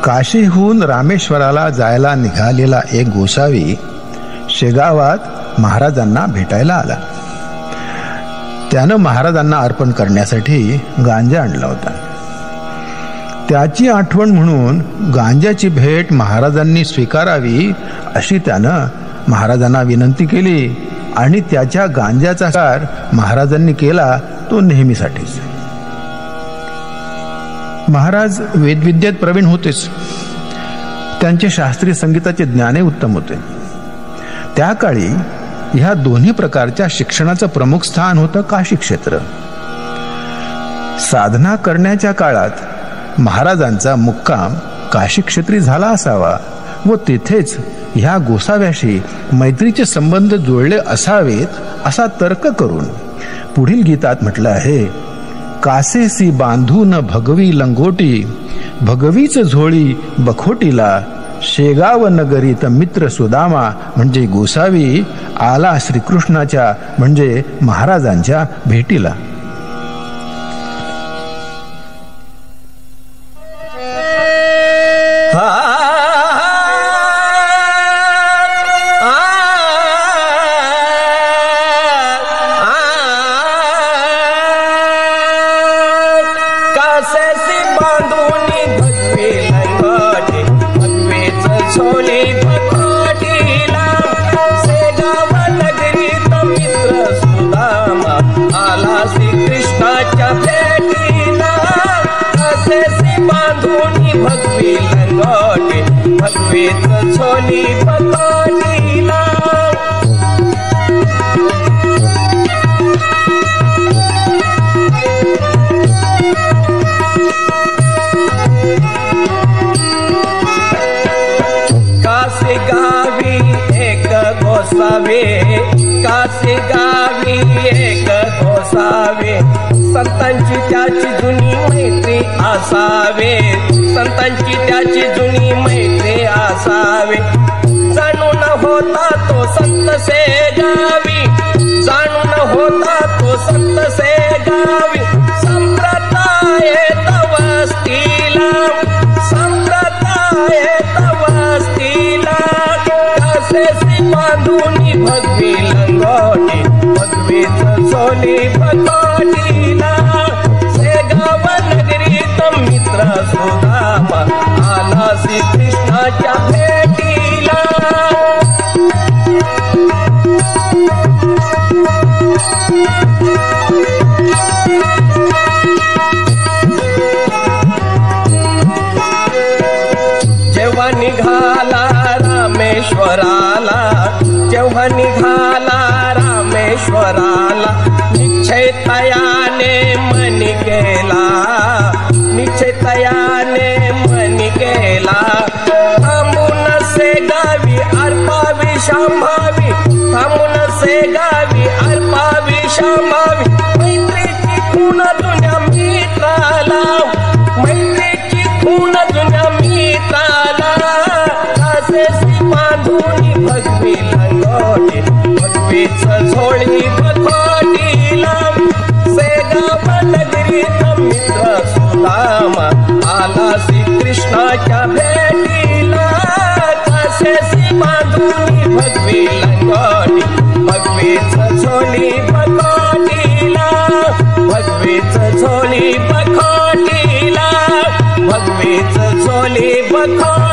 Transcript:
काशीहून रामेश्वराला जायला निघालेला एक गोसावी शेगावात महाराजांना भेटायला आला. त्यानं महाराजांना अर्पण करण्यासाठी गांजा आणला होता. त्याची आठवण म्हणून गांजाची भेट महाराजांनी स्वीकारावी अशी त्यानं महाराजांना विनंती केली आणि त्याच्या गांजाचा स्वीकार महाराजांनी केला, तो नेहमीसाठीच. महाराज वेदविद्येत प्रवीण होतेच. त्यांचे शास्त्रीय संगीताचे ज्ञानही उत्तम होते. त्या काळी ह्या दोन्ही प्रकारच्या शिक्षणाचं प्रमुख स्थान होतं काशी क्षेत्र. साधना करण्याच्या काळात महाराजांचा मुक्काम काशी क्षेत्री झाला असावा व तिथेच ह्या गोसाव्याशी मैत्रीचे संबंध जोडले असावेत असा तर्क करून पुढील गीतात म्हटलं आहे, कासेसी बांधून भगवी लंगोटी, भगवीच झोळी बखोटीला, शेगाव नगरीत मित्र सुदामा म्हणजे गोसावी आला श्रीकृष्णाच्या म्हणजे महाराजांच्या भेटीला. कासे गावी एक गोसावे, संतांची त्याची जुनी मैत्री असावे, संतांची त्याची जुनी मैत्री असावे. जाणू न होता तो संत से गावी, जाणू न होता तो संत से गावी, संप्रदाय तवस्तीला, संप्रदाय तवस्तीला, कासेसी बांधूनी भगवी लंगोटी, भगवीच झोली बखोटीला, शेगाव नगरीत मित्र सुदामा आला श्रीकृष्णाच्या भेटीला. जेव्हा निघाला रामेश्वराला, जेव्हा निघाला रामेश्वराला, निश्चय तयाने मनी गेला, निश्चय तयाने मनी गेला. थांबून से गावी अर्पावी शांभावी, थांबून से गावी अर्पावी शांभावी, मैत्रीची खूण जुन्या मित्राला, मैत्रीची खूण जुन्या मित्राला, कासेसी बांधूनी भगवी लंगोटी, भगवीच झोळी बखोटीला, शेगाव नगरीत मित्र सुदामा आला श्रीकृष्णाच्या भेटीला, कासेसी बांधूनी भगवी लंगोटी, भगवीच झोळी बखोटीला, भगवीच झोळी बखोटीला, भगवीच झोळी बखोटीला.